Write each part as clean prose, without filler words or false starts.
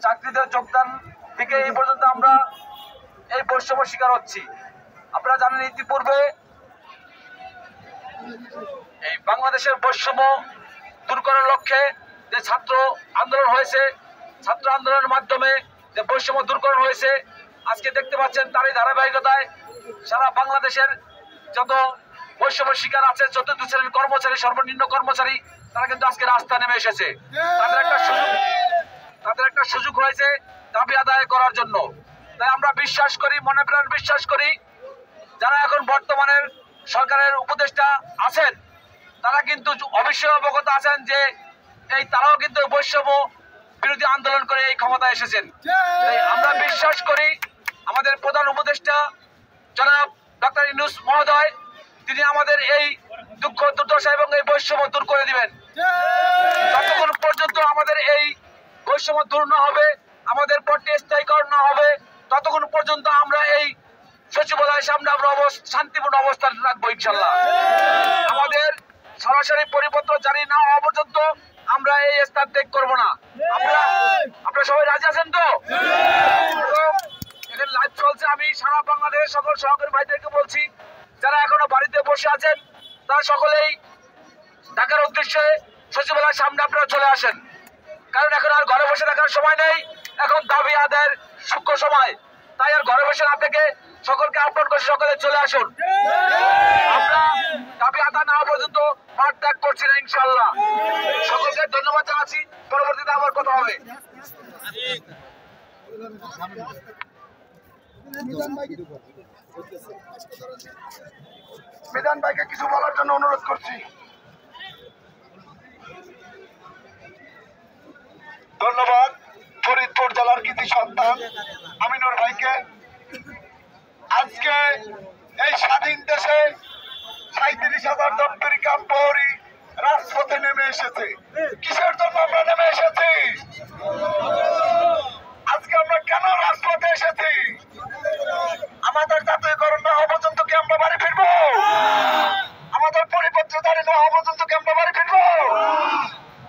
চাকরিতে যোগদান থেকে এই পর্যন্ত আমরা এই বৈষম্য শিকার হচ্ছি। আপনারা জানেন ইতিপূর্বে এই বাংলাদেশের বৈষম্য দূর করার লক্ষ্যে যে ছাত্র আন্দোলন হয়েছে, ছাত্র আন্দোলনের মাধ্যমে যে বৈষম্য দূরকরণ হয়েছে, আজকে দেখতে পাচ্ছেন তারই ধারাবাহিকতায় সারা বাংলাদেশের যত বৈষম্য শিকার আছে, চতুর্থ শ্রেণীর কর্মচারী, সর্বনিম্ন কর্মচারী, তারা কিন্তু আজকে রাস্তা নেমে এসেছে। তাদের একটা সুযোগ হয়েছে দাবি আদায় করার জন্য। তাই আমরা বিশ্বাস করি, মনে প্রাণ বিশ্বাস করি, যারা এখন বর্তমানের সরকারের উপদেষ্টা আছেন তারা কিন্তু অবশ্যই অবগত আছেন যে তারাও কিন্তু বৈষম্য বিরোধী আন্দোলন করে এই ক্ষমতায় এসেছেন। তাই আমরা বিশ্বাস করি আমাদের প্রধান উপদেষ্টা জনাব ডক্টর ইউনূস মহোদয়, তিনি আমাদের এই দুঃখ দুর্দশা এবং এই বৈষম্য দূর করে দিবেন। যতক্ষণ পর্যন্ত আমাদের এই বৈষম্য দূর না হবে, আমাদের পদটি স্থায়ীকরণ না হবে, ততক্ষণ পর্যন্ত আমরা এই সচিবালয়ের সামনে আমরা শান্তিপূর্ণ অবস্থান রাখবো ইনশাল্লাহ। আমাদের সরাসরি পরিপত্র জারি না হওয়া পর্যন্ত আমরা এই স্থান ত্যাগ করবো না। আপনারা সবাই রাজি আছেন তো? এখানে লাইভ চলছে, আমি সারা বাংলাদেশের সকল সহকারী ভাইদেরকে বলছি, যারা এখনো বাড়িতে বসে আছেন তারা সকলেই ঢাকার উদ্দেশ্যে সচিবালয়ের সামনে আপনারা চলে আসেন। কারণ এখন আর ঘরে বসে থাকার সময় নেই, এখন দাবি আদায়ের সূক্ষ্ম সময়। তাই আর ঘরে বসে না থেকে সকলকে আহ্বান করছি, সকলে চলে আসুন। আমরা দাবি আদায় না হওয়া পর্যন্ত মাঠ ত্যাগ করছি না ইনশাল্লাহ। সকলকে ধন্যবাদ জানাচ্ছি, পরবর্তীতে আবার কথা হবে। মিজান ভাইকে কিছু বলার জন্য অনুরোধ করছি। ধন্যবাদ ফরিদপুর জেলার কৃতি সন্তান আমিনুর ভাইকে। আজকে এই স্বাধীন দেশে ৩৭,০০০ দপ্তরি কাম প্রহরী রাজপথে নেমে এসেছে। কিসের জন্য আমরা নেমে এসেছি? আজকে আমরা কেন রাজপথে এসেছি? আমাদের জাতীয়করণ না হওয়া পর্যন্ত কি আমরা বাড়ি ফিরবো? আমাদের পরিপত্র জারি না হওয়া পর্যন্ত কি আমরা বাড়ি ফিরবো?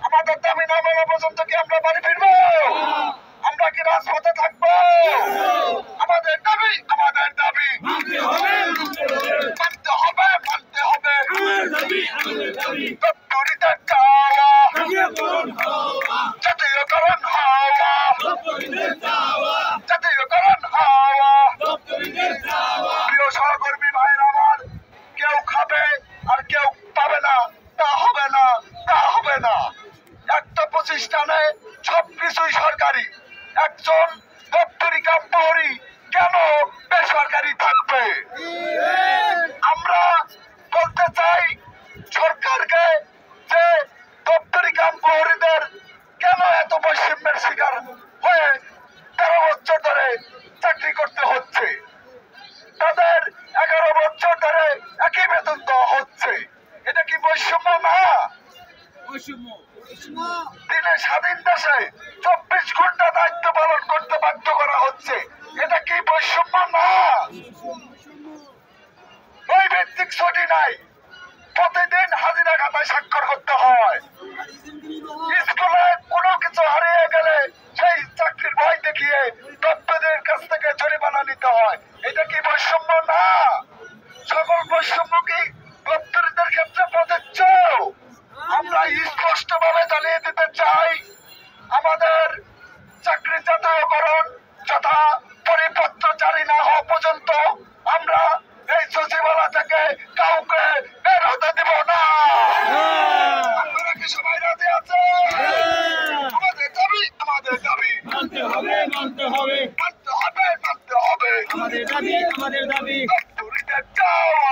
আমাদের দাবি না মানা পর্যন্ত কি আমরা বাড়ি ফিরবো? আমরা কি রাজপথে থাকবো? আমাদের দাবি মানতে হবে। দপ্তরিদের চাওয়া জাতীয়করণ হওয়া, প্রিয় সহকর্মী ভাইয়ের আমার, কেউ খাবে আর কেউ পাবে না, তা হবে না। একটা প্রতিষ্ঠানে সবকিছুই সরকারি, একজন দপ্তরি কাম প্রহরী কেন বেসরকারি থাকবে? আমরা বলতে চাই সরকারকে যে দপ্তরি কাম প্রহরীদের কেন এত বৈষম্যের শিকার হয়ে 13 বছর ধরে চাকরি করতে হচ্ছে, তাদের 11 বছর ধরে একই বেতন দেওয়া হচ্ছে। এটা কি বৈষম্য না? দিনে স্বাধীন দেশে 24 ঘন্টা দায়িত্ব পালন করতে বাধ্য করা হচ্ছে। এটা কি বৈষম্য না? ওই ভিত্তিক ছুটি নাই, প্রতিদিন হাজিরা খাতায় স্বাক্ষর করতে হয়। স্কুলে কোনো কিছু হারিয়ে গেলে সেই চাকরির ভয় দেখিয়ে দপ্তরের কাছ থেকে জরিমানা নিতে হয়। এটা কি বৈষম্য না? সকল বৈষম্য কি দপ্তরিদের ক্ষেত্রে প্রযোজ্য? আমরা স্পষ্ট ভাবে জানিয়ে দিতে চাই, আমাদের চাকরি জাতীয়করণ যথা পরিপত্র জারি না হওয়া পর্যন্ত আমরা এই সচিবালয় থেকে কাউকে বের হতে দিব না। আপনারা কি সবাই রাজি আছে? আমাদের দাবি মানতে হবে। আমাদের দাবি দপ্তরিদের চাওয়া